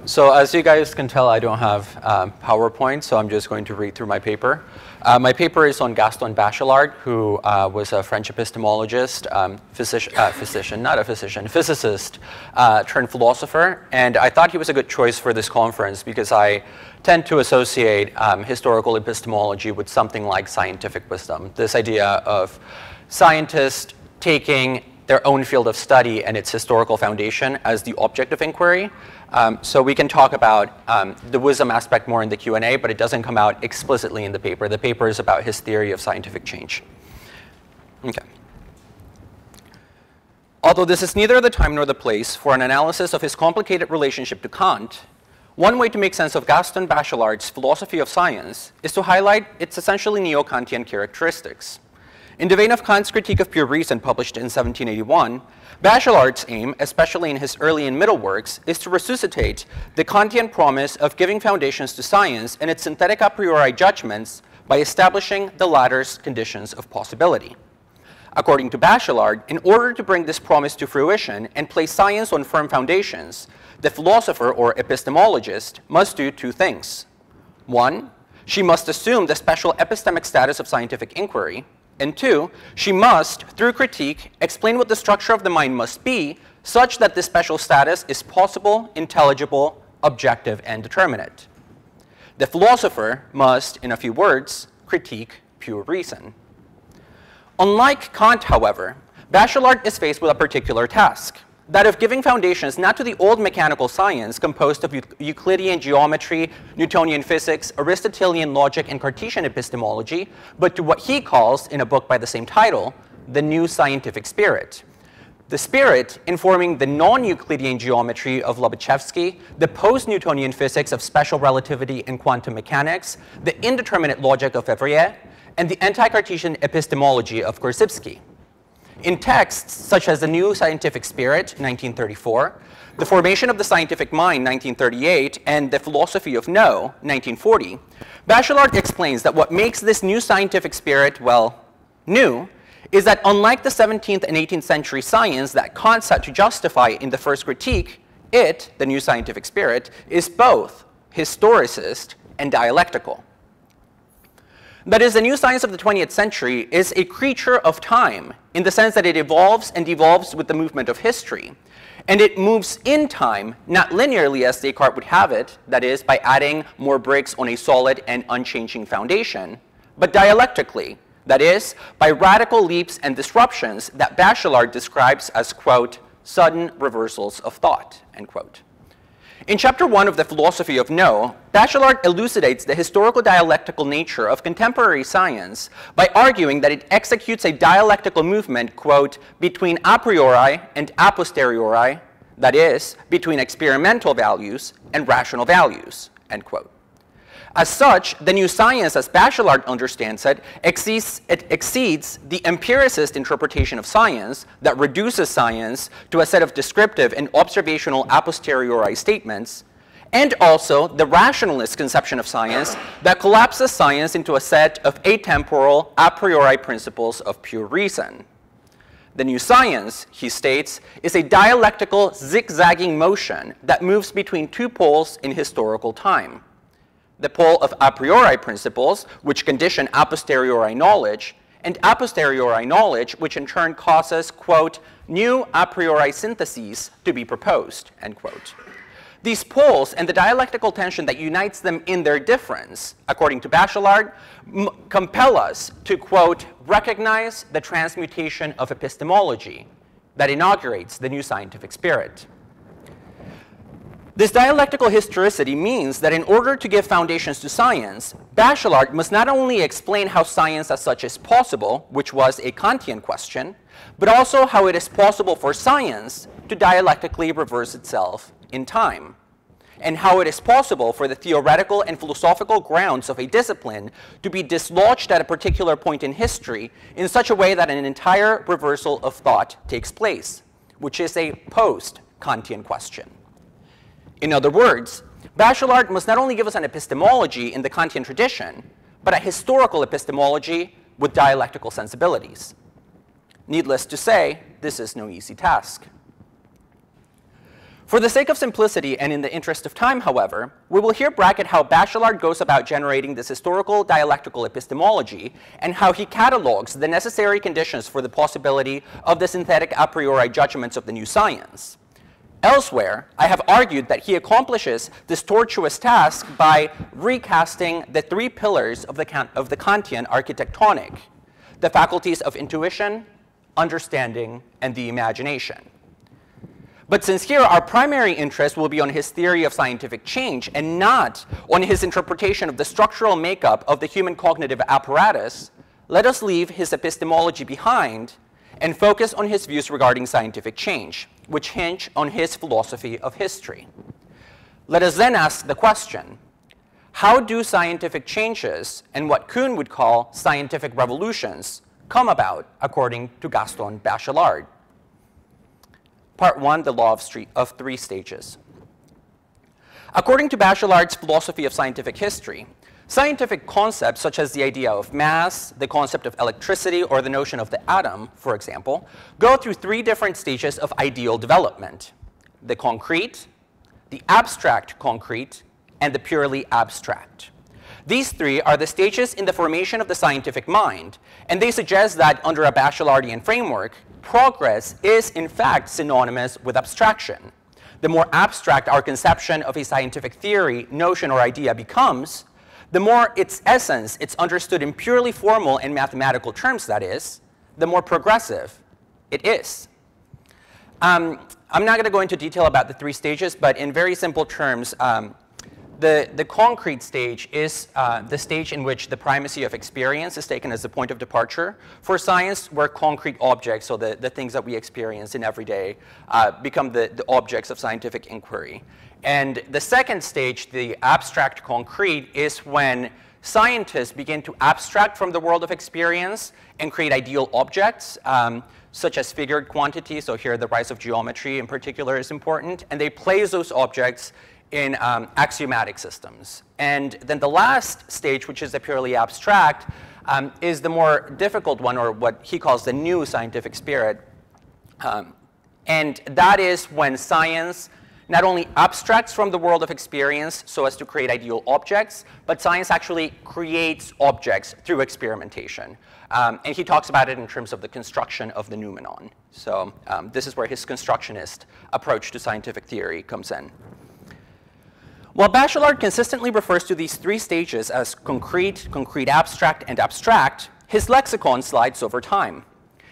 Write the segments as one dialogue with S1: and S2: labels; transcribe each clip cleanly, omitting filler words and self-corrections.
S1: So as you guys can tell, I don't have PowerPoint, so I'm just going to read through my paper. My paper is on Gaston Bachelard, who was a French epistemologist, physicist, turned philosopher. And I thought he was a good choice for this conference because I tend to associate historical epistemology with something like scientific wisdom. This idea of scientists taking their own field of study and its historical foundation as the object of inquiry. So we can talk about the wisdom aspect more in the Q&A, but it doesn't come out explicitly in the paper. The paper is about his theory of scientific change. Okay. Although this is neither the time nor the place for an analysis of his complicated relationship to Kant, one way to make sense of Gaston Bachelard's philosophy of science is to highlight its essentially neo-Kantian characteristics. In the vein of Kant's Critique of Pure Reason, published in 1781, Bachelard's aim, especially in his early and middle works, is to resuscitate the Kantian promise of giving foundations to science and its synthetic a priori judgments by establishing the latter's conditions of possibility. According to Bachelard, in order to bring this promise to fruition and place science on firm foundations, the philosopher or epistemologist must do two things. One, she must assume the special epistemic status of scientific inquiry. And two, she must, through critique, explain what the structure of the mind must be such that this special status is possible, intelligible, objective, and determinate. The philosopher must, in a few words, critique pure reason. Unlike Kant, however, Bachelard is faced with a particular task, that of giving foundations not to the old mechanical science composed of Euclidean geometry, Newtonian physics, Aristotelian logic, and Cartesian epistemology, but to what he calls, in a book by the same title, the new scientific spirit. The spirit informing the non-Euclidean geometry of Lobachevsky, the post-Newtonian physics of special relativity and quantum mechanics, the indeterminate logic of Febvre, and the anti-Cartesian epistemology of Korzybski. In texts such as The New Scientific Spirit, 1934, The Formation of the Scientific Mind, 1938, and The Philosophy of No, 1940, Bachelard explains that what makes this new scientific spirit, well, new, is that unlike the 17th and 18th century science that Kant sought to justify in the first critique, it, the new scientific spirit, is both historicist and dialectical. That is, the new science of the 20th century is a creature of time in the sense that it evolves and devolves with the movement of history. And it moves in time, not linearly as Descartes would have it, that is, by adding more bricks on a solid and unchanging foundation, but dialectically, that is, by radical leaps and disruptions that Bachelard describes as, quote, sudden reversals of thought, end quote. In Chapter 1 of The Philosophy of No, Bachelard elucidates the historical dialectical nature of contemporary science by arguing that it executes a dialectical movement, quote, between a priori and a posteriori, that is, between experimental values and rational values, end quote. As such, the new science, as Bachelard understands it, exceeds the empiricist interpretation of science that reduces science to a set of descriptive and observational a posteriori statements, and also the rationalist conception of science that collapses science into a set of atemporal a priori principles of pure reason. The new science, he states, is a dialectical zigzagging motion that moves between two poles in historical time. The pole of a priori principles, which condition a posteriori knowledge, and a posteriori knowledge, which in turn causes, quote, new a priori syntheses to be proposed, end quote. These poles and the dialectical tension that unites them in their difference, according to Bachelard, compel us to, quote, recognize the transmutation of epistemology that inaugurates the new scientific spirit. This dialectical historicity means that in order to give foundations to science, Bachelard must not only explain how science as such is possible, which was a Kantian question, but also how it is possible for science to dialectically reverse itself in time, and how it is possible for the theoretical and philosophical grounds of a discipline to be dislodged at a particular point in history in such a way that an entire reversal of thought takes place, which is a post-Kantian question. In other words, Bachelard must not only give us an epistemology in the Kantian tradition, but a historical epistemology with dialectical sensibilities. Needless to say, this is no easy task. For the sake of simplicity and in the interest of time, however, we will here bracket how Bachelard goes about generating this historical dialectical epistemology and how he catalogs the necessary conditions for the possibility of the synthetic a priori judgments of the new science. Elsewhere, I have argued that he accomplishes this tortuous task by recasting the three pillars of the Kantian architectonic, the faculties of intuition, understanding, and the imagination. But since here our primary interest will be on his theory of scientific change and not on his interpretation of the structural makeup of the human cognitive apparatus, let us leave his epistemology behind and focus on his views regarding scientific change, which hinge on his philosophy of history. Let us then ask the question, how do scientific changes and what Kuhn would call scientific revolutions come about according to Gaston Bachelard? Part 1, the law of three stages. According to Bachelard's philosophy of scientific history, scientific concepts such as the idea of mass, the concept of electricity, or the notion of the atom, for example, go through three different stages of ideal development: the concrete, the abstract concrete, and the purely abstract. These three are the stages in the formation of the scientific mind, and they suggest that under a Bachelardian framework, progress is in fact synonymous with abstraction. The more abstract our conception of a scientific theory, notion, or idea becomes, the more its essence, it's understood in purely formal and mathematical terms, that is, the more progressive it is. I'm not going to go into detail about the three stages, but in very simple terms, the concrete stage is the stage in which the primacy of experience is taken as the point of departure. For science, where concrete objects, so the things that we experience in every day, become the objects of scientific inquiry. And the second stage, the abstract concrete, is when scientists begin to abstract from the world of experience and create ideal objects, such as figured quantities. So here the rise of geometry in particular is important. And they place those objects in axiomatic systems. And then the last stage, which is the purely abstract, is the more difficult one, or what he calls the new scientific spirit. And that is when science not only abstracts from the world of experience so as to create ideal objects, but science actually creates objects through experimentation. And he talks about it in terms of the construction of the noumenon. So this is where his constructionist approach to scientific theory comes in. While Bachelard consistently refers to these three stages as concrete, concrete abstract, and abstract, his lexicon slides over time.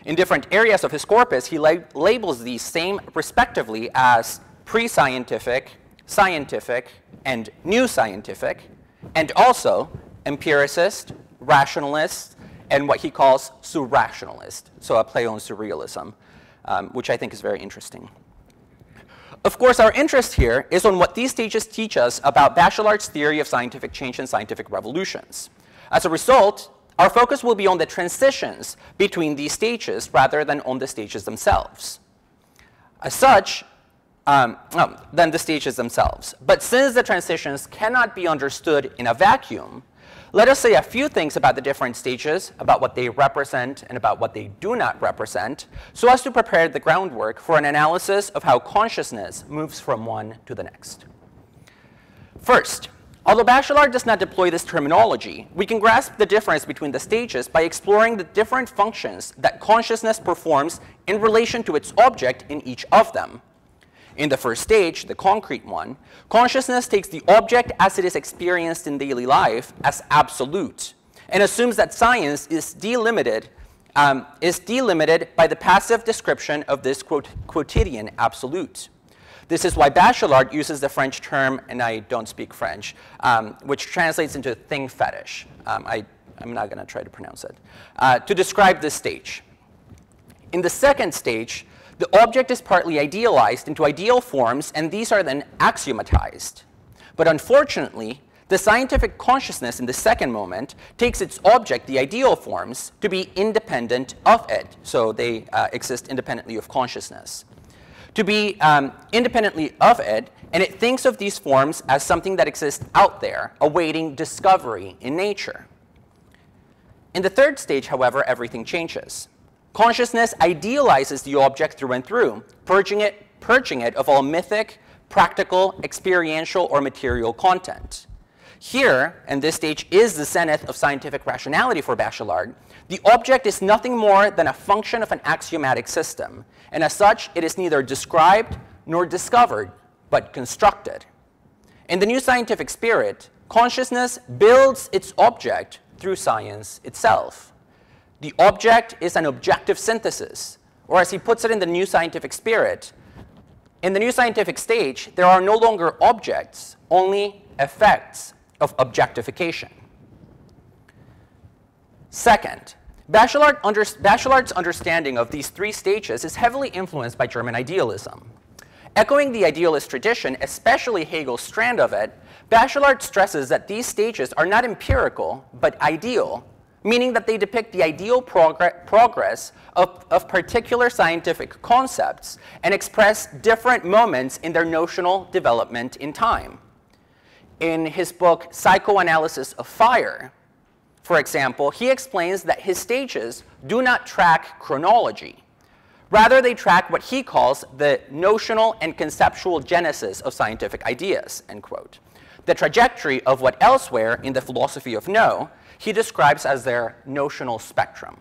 S1: In different areas of his corpus, he labels these same respectively as pre-scientific, scientific, and new scientific, and also empiricist, rationalist, and what he calls surrationalist, so a play on surrealism, which I think is very interesting. Of course, our interest here is on what these stages teach us about Bachelard's theory of scientific change and scientific revolutions. As a result, our focus will be on the transitions between these stages rather than on the stages themselves. As such, than the stages themselves. But since the transitions cannot be understood in a vacuum, let us say a few things about the different stages, about what they represent and about what they do not represent, so as to prepare the groundwork for an analysis of how consciousness moves from one to the next. First, although Bachelard does not deploy this terminology, we can grasp the difference between the stages by exploring the different functions that consciousness performs in relation to its object in each of them. In the first stage, the concrete one, consciousness takes the object as it is experienced in daily life as absolute and assumes that science is delimited by the passive description of this quotidian absolute. This is why Bachelard uses the French term, and I don't speak French, which translates into thing fetish. I'm not going to try to pronounce it, to describe this stage. In the second stage, the object is partly idealized into ideal forms, and these are then axiomatized. But unfortunately, the scientific consciousness in the second moment takes its object, the ideal forms, to be independent of it. So they exist independently of consciousness. To be independently of it, and it thinks of these forms as something that exists out there, awaiting discovery in nature. In the third stage, however, everything changes. Consciousness idealizes the object through and through, purging it of all mythic, practical, experiential, or material content. Here, and this stage is the zenith of scientific rationality for Bachelard, the object is nothing more than a function of an axiomatic system, and as such, it is neither described nor discovered, but constructed. In the new scientific spirit, consciousness builds its object through science itself. The object is an objective synthesis, or as he puts it in the new scientific spirit, in the new scientific stage, there are no longer objects, only effects of objectification. Second, Bachelard's understanding of these three stages is heavily influenced by German idealism. Echoing the idealist tradition, especially Hegel's strand of it, Bachelard stresses that these stages are not empirical, but ideal, meaning that they depict the ideal progress of particular scientific concepts and express different moments in their notional development in time. In his book, Psychoanalysis of Fire, for example, he explains that his stages do not track chronology. Rather, they track what he calls the notional and conceptual genesis of scientific ideas, end quote. The trajectory of what elsewhere in the philosophy of no, he describes as their notional spectrum.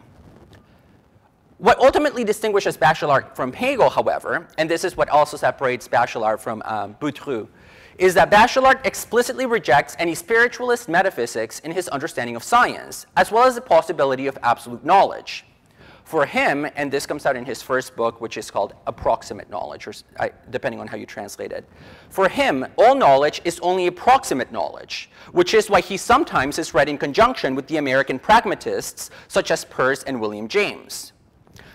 S1: What ultimately distinguishes Bachelard from Hegel, however, and this is what also separates Bachelard from Boutroux, is that Bachelard explicitly rejects any spiritualist metaphysics in his understanding of science, as well as the possibility of absolute knowledge. For him, and this comes out in his first book, which is called Approximate Knowledge, or depending on how you translate it. For him, all knowledge is only approximate knowledge, which is why he sometimes is read in conjunction with the American pragmatists, such as Peirce and William James.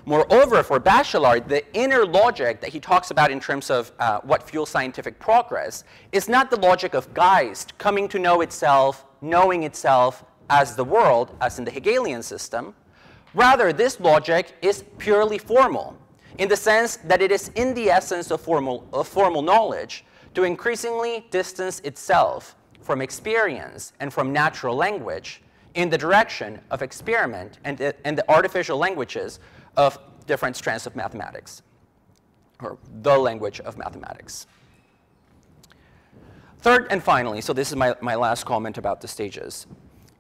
S1: Moreover, for Bachelard, the inner logic that he talks about in terms of what fuels scientific progress is not the logic of Geist, coming to know itself, knowing itself as the world, as in the Hegelian system. Rather, this logic is purely formal, in the sense that it is in the essence of formal knowledge to increasingly distance itself from experience and from natural language in the direction of experiment and the artificial languages of different strands of mathematics, or the language of mathematics. Third and finally, so this is my last comment about the stages.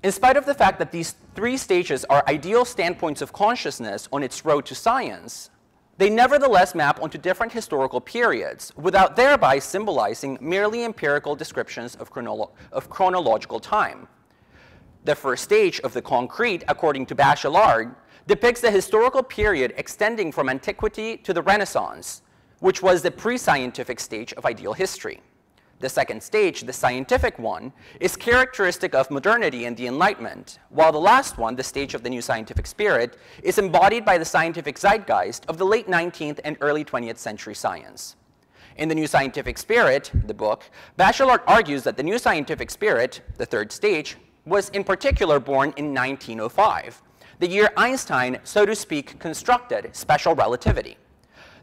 S1: In spite of the fact that these three stages are ideal standpoints of consciousness on its road to science, they nevertheless map onto different historical periods without thereby symbolizing merely empirical descriptions of chronological time. The first stage of the concrete, according to Bachelard, depicts the historical period extending from antiquity to the Renaissance, which was the pre-scientific stage of ideal history. The second stage, the scientific one, is characteristic of modernity and the Enlightenment, while the last one, the stage of the new scientific spirit, is embodied by the scientific zeitgeist of the late 19th and early 20th century science. In the new scientific spirit, the book, Bachelard argues that the new scientific spirit, the third stage, was in particular born in 1905, the year Einstein, so to speak, constructed special relativity.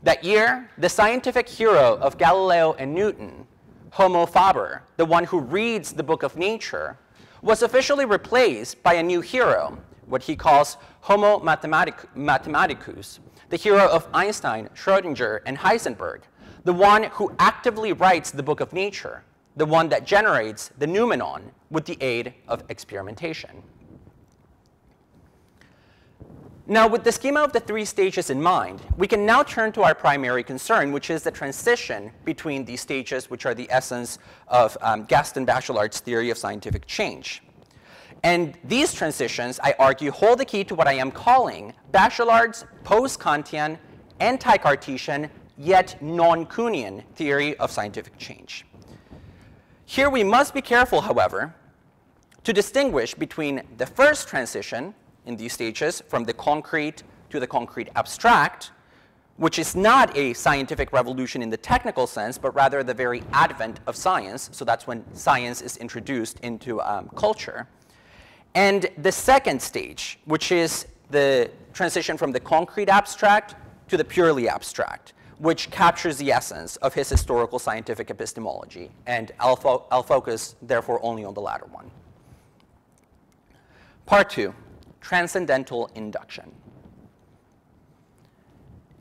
S1: That year, the scientific hero of Galileo and Newton, Homo faber, the one who reads the book of nature, was officially replaced by a new hero, what he calls Homo mathematicus, the hero of Einstein, Schrödinger, and Heisenberg, the one who actively writes the book of nature, the one that generates the noumenon with the aid of experimentation. Now, with the schema of the three stages in mind, we can now turn to our primary concern, which is the transition between these stages, which are the essence of Gaston Bachelard's theory of scientific change. And these transitions, I argue, hold the key to what I am calling Bachelard's post-Kantian, anti-Cartesian, yet non-Kuhnian theory of scientific change. Here we must be careful, however, to distinguish between the first transition in these stages, from the concrete to the concrete abstract, which is not a scientific revolution in the technical sense, but rather the very advent of science. So that's when science is introduced into culture. And the second stage, which is the transition from the concrete abstract to the purely abstract, which captures the essence of his historical scientific epistemology. And I'll focus, therefore, only on the latter one. Part 2. Transcendental Induction.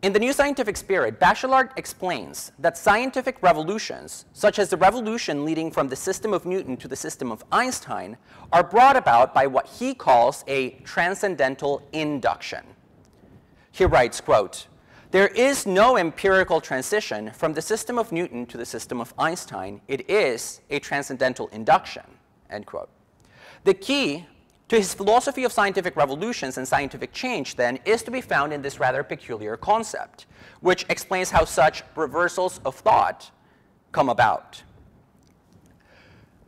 S1: In The New Scientific Spirit, Bachelard explains that scientific revolutions, such as the revolution leading from the system of Newton to the system of Einstein, are brought about by what he calls a transcendental induction. He writes, quote, "There is no empirical transition from the system of Newton to the system of Einstein. It is a transcendental induction," end quote. The key to his philosophy of scientific revolutions and scientific change, then, is to be found in this rather peculiar concept, which explains how such reversals of thought come about.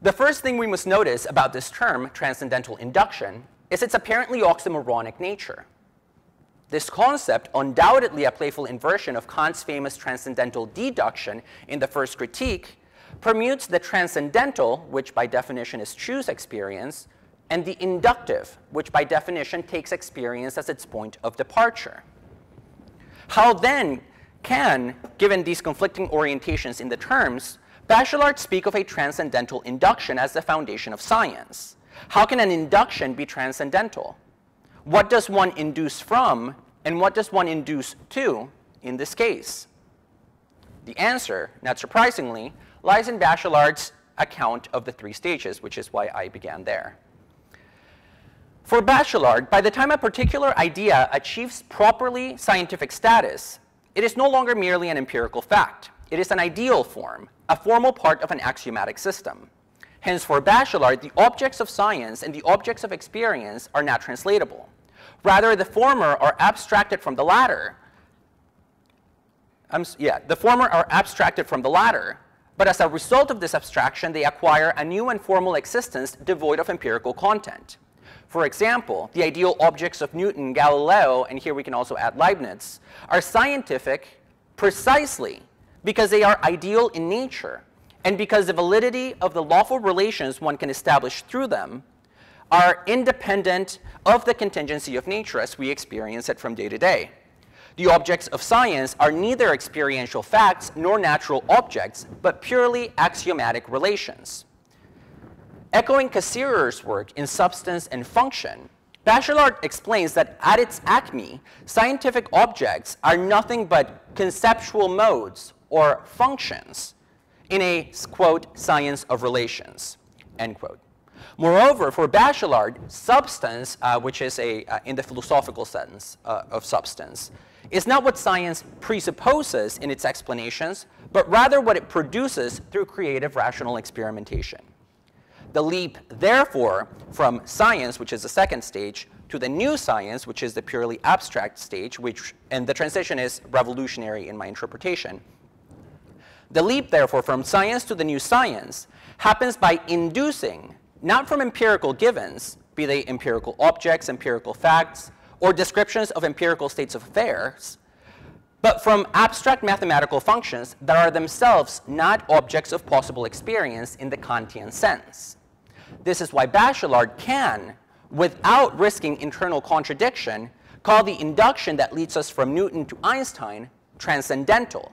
S1: The first thing we must notice about this term, transcendental induction, is its apparently oxymoronic nature. This concept, undoubtedly a playful inversion of Kant's famous transcendental deduction in the first critique, permutes the transcendental, which by definition is choose experience, and the inductive, which by definition takes experience as its point of departure. How then can, given these conflicting orientations in the terms, Bachelard speak of a transcendental induction as the foundation of science? How can an induction be transcendental? What does one induce from, and what does one induce to in this case? The answer, not surprisingly, lies in Bachelard's account of the three stages, which is why I began there. For Bachelard, by the time a particular idea achieves properly scientific status, it is no longer merely an empirical fact. It is an ideal form, a formal part of an axiomatic system. Hence, for Bachelard, the objects of science and the objects of experience are not translatable. Rather, the former are abstracted from the latter. The former are abstracted from the latter, but as a result of this abstraction, they acquire a new and formal existence devoid of empirical content. For example, the ideal objects of Newton, Galileo, and here we can also add Leibniz, are scientific precisely because they are ideal in nature and because the validity of the lawful relations one can establish through them are independent of the contingency of nature as we experience it from day to day. The objects of science are neither experiential facts nor natural objects, but purely axiomatic relations. Echoing Cassirer's work in Substance and Function, Bachelard explains that at its acme, scientific objects are nothing but conceptual modes or functions in a, quote, science of relations, end quote. Moreover, for Bachelard, substance, which is in the philosophical sense of substance, is not what science presupposes in its explanations, but rather what it produces through creative rational experimentation. The leap, therefore, from science, which is the second stage, to the new science, which is the purely abstract stage, and the transition is revolutionary in my interpretation. The leap, therefore, from science to the new science happens by inducing, not from empirical givens, be they empirical objects, empirical facts, or descriptions of empirical states of affairs, but from abstract mathematical functions that are themselves not objects of possible experience in the Kantian sense. This is why Bachelard can, without risking internal contradiction, call the induction that leads us from Newton to Einstein transcendental,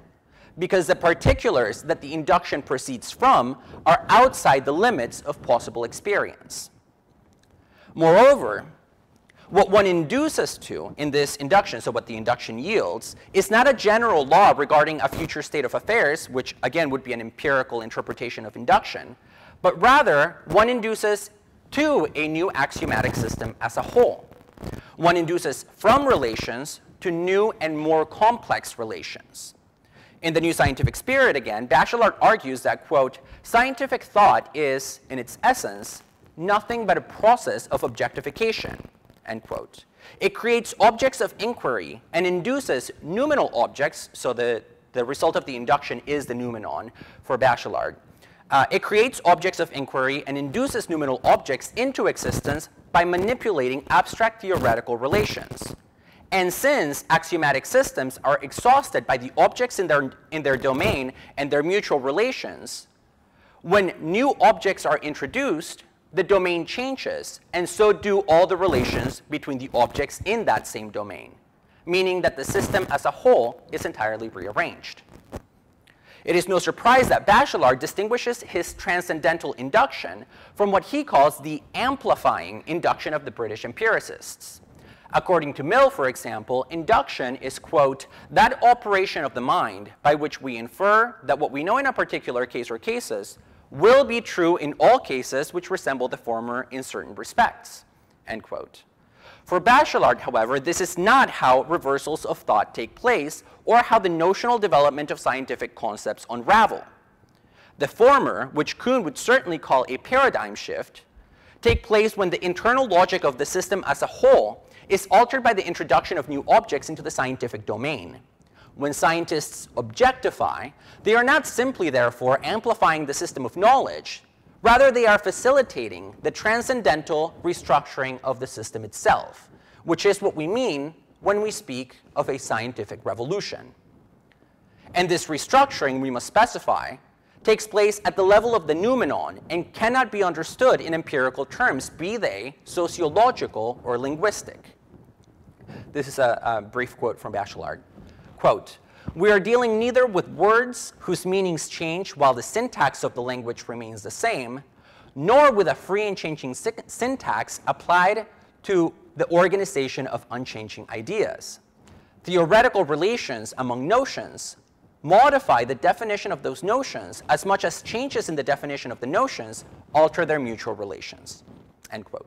S1: because the particulars that the induction proceeds from are outside the limits of possible experience. Moreover, what one induces to in this induction, so what the induction yields, is not a general law regarding a future state of affairs, which again would be an empirical interpretation of induction, but rather one induces to a new axiomatic system as a whole. One induces from relations to new and more complex relations. In The New Scientific Spirit, again, Bachelard argues that, quote, scientific thought is, in its essence, nothing but a process of objectification, end quote. It creates objects of inquiry and induces noumenal objects, so the result of the induction is the noumenon for Bachelard. It creates objects of inquiry and induces noumenal objects into existence by manipulating abstract theoretical relations. And since axiomatic systems are exhausted by the objects in their domain and their mutual relations, when new objects are introduced, the domain changes, and so do all the relations between the objects in that same domain, meaning that the system as a whole is entirely rearranged. It is no surprise that Bachelard distinguishes his transcendental induction from what he calls the amplifying induction of the British empiricists. According to Mill, for example, induction is, quote, that operation of the mind by which we infer that what we know in a particular case or cases will be true in all cases which resemble the former in certain respects, end quote. For Bachelard, however, this is not how reversals of thought take place or how the notional development of scientific concepts unravel. The former, which Kuhn would certainly call a paradigm shift, take place when the internal logic of the system as a whole is altered by the introduction of new objects into the scientific domain. When scientists objectify, they are not simply, therefore, amplifying the system of knowledge. Rather, they are facilitating the transcendental restructuring of the system itself, which is what we mean when we speak of a scientific revolution. And this restructuring, we must specify, takes place at the level of the noumenon and cannot be understood in empirical terms, be they sociological or linguistic. This is a brief quote from Bachelard. Quote, we are dealing neither with words whose meanings change while the syntax of the language remains the same, nor with a free and changing syntax applied to the organization of unchanging ideas. Theoretical relations among notions modify the definition of those notions as much as changes in the definition of the notions alter their mutual relations, end quote.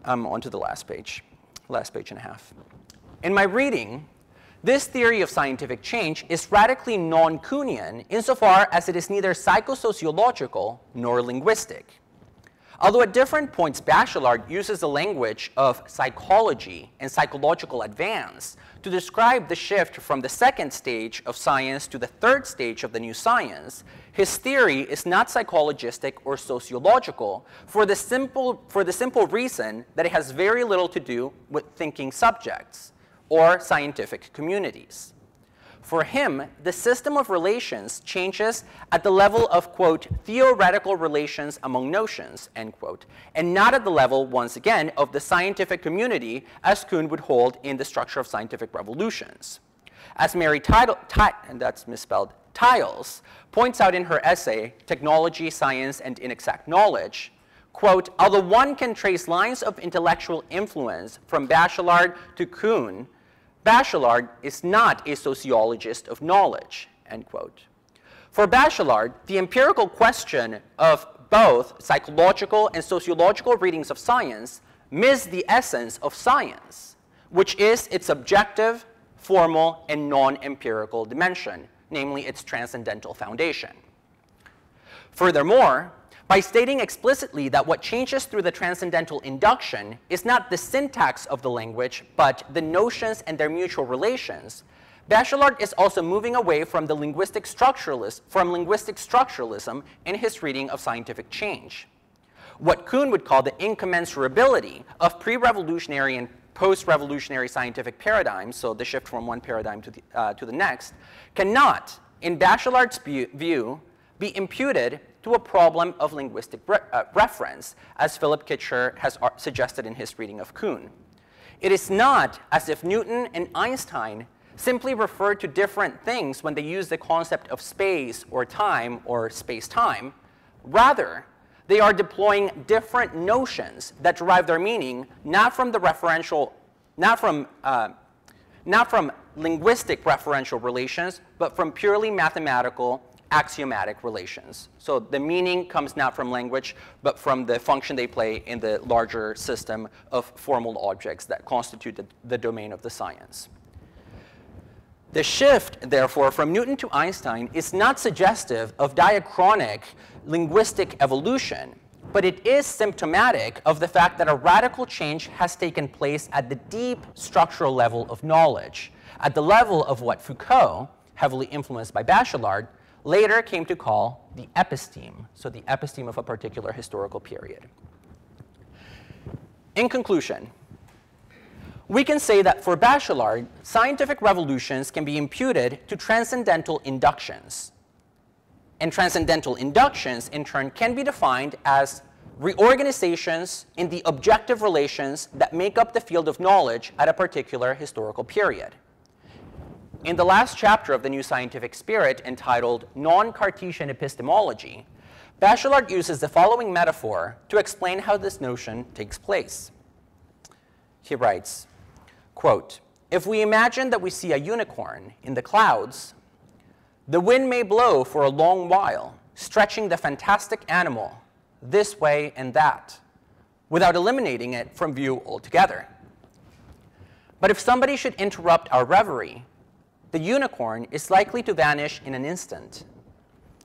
S1: On to the last page and a half. In my reading, this theory of scientific change is radically non-Kuhnian insofar as it is neither psychosociological nor linguistic. Although at different points Bachelard uses the language of psychology and psychological advance to describe the shift from the second stage of science to the third stage of the new science, his theory is not psychologistic or sociological for the simple reason that it has very little to do with thinking subjects or scientific communities. For him, the system of relations changes at the level of, quote, theoretical relations among notions, end quote, and not at the level, once again, of the scientific community, as Kuhn would hold in the structure of scientific revolutions. As Mary and that's misspelled, Tiles points out in her essay, Technology, Science, and Inexact Knowledge, quote, although one can trace lines of intellectual influence from Bachelard to Kuhn, Bachelard is not a sociologist of knowledge, end quote. For Bachelard, the empirical question of both psychological and sociological readings of science miss the essence of science, which is its objective, formal, and non-empirical dimension, namely its transcendental foundation. Furthermore, by stating explicitly that what changes through the transcendental induction is not the syntax of the language, but the notions and their mutual relations, Bachelard is also moving away from linguistic structuralism in his reading of scientific change. What Kuhn would call the incommensurability of pre-revolutionary and post-revolutionary scientific paradigms, so the shift from one paradigm to the next, cannot, in Bachelard's view, be imputed to a problem of linguistic reference, as Philip Kitcher has suggested in his reading of Kuhn. It is not as if Newton and Einstein simply referred to different things when they used the concept of space or time or space-time. Rather, they are deploying different notions that derive their meaning not from linguistic referential relations, but from purely mathematical axiomatic relations. So the meaning comes not from language, but from the function they play in the larger system of formal objects that constitute the domain of the science. The shift, therefore, from Newton to Einstein is not suggestive of diachronic linguistic evolution, but it is symptomatic of the fact that a radical change has taken place at the deep structural level of knowledge, at the level of what Foucault, heavily influenced by Bachelard, later came to call the episteme, so the episteme of a particular historical period. In conclusion, we can say that for Bachelard, scientific revolutions can be imputed to transcendental inductions. And transcendental inductions, in turn, can be defined as reorganizations in the objective relations that make up the field of knowledge at a particular historical period. In the last chapter of the New Scientific Spirit, entitled Non-Cartesian Epistemology, Bachelard uses the following metaphor to explain how this notion takes place. he writes, quote, "If we imagine that we see a unicorn in the clouds, the wind may blow for a long while, stretching the fantastic animal this way and that, without eliminating it from view altogether. But if somebody should interrupt our reverie, the unicorn is likely to vanish in an instant.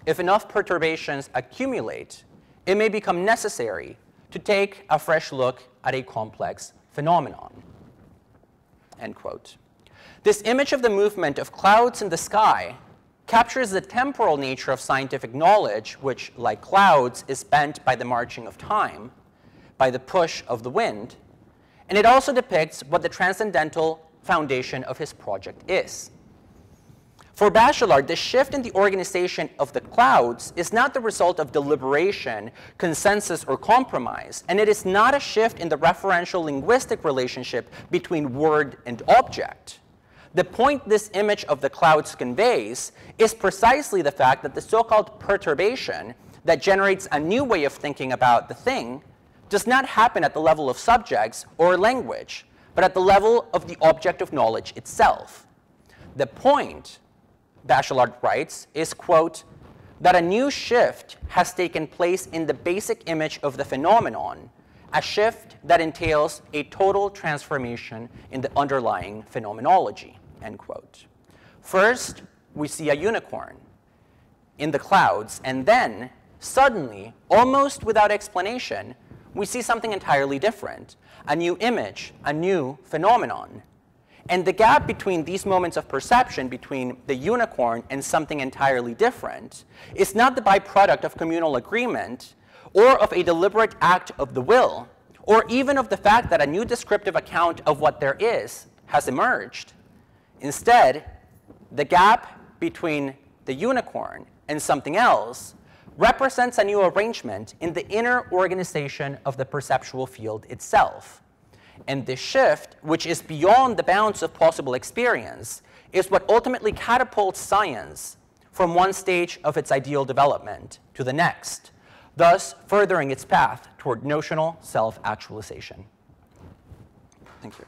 S1: If enough perturbations accumulate, it may become necessary to take a fresh look at a complex phenomenon." End quote. This image of the movement of clouds in the sky captures the temporal nature of scientific knowledge, which, like clouds, is bent by the marching of time, by the push of the wind, and it also depicts what the transcendental foundation of his project is. For Bachelard, the shift in the organization of the clouds is not the result of deliberation, consensus, or compromise, and it is not a shift in the referential linguistic relationship between word and object. The point this image of the clouds conveys is precisely the fact that the so-called perturbation that generates a new way of thinking about the thing does not happen at the level of subjects or language, but at the level of the object of knowledge itself. The point, Bachelard writes, is, quote, "that a new shift has taken place in the basic image of the phenomenon, a shift that entails a total transformation in the underlying phenomenology," end quote. First, we see a unicorn in the clouds, and then, suddenly, almost without explanation, we see something entirely different, a new image, a new phenomenon. And the gap between these moments of perception, between the unicorn and something entirely different, is not the byproduct of communal agreement or of a deliberate act of the will, or even of the fact that a new descriptive account of what there is has emerged. Instead, the gap between the unicorn and something else represents a new arrangement in the inner organization of the perceptual field itself. And this shift, which is beyond the bounds of possible experience, is what ultimately catapults science from one stage of its ideal development to the next, thus furthering its path toward notional self-actualization. Thank you.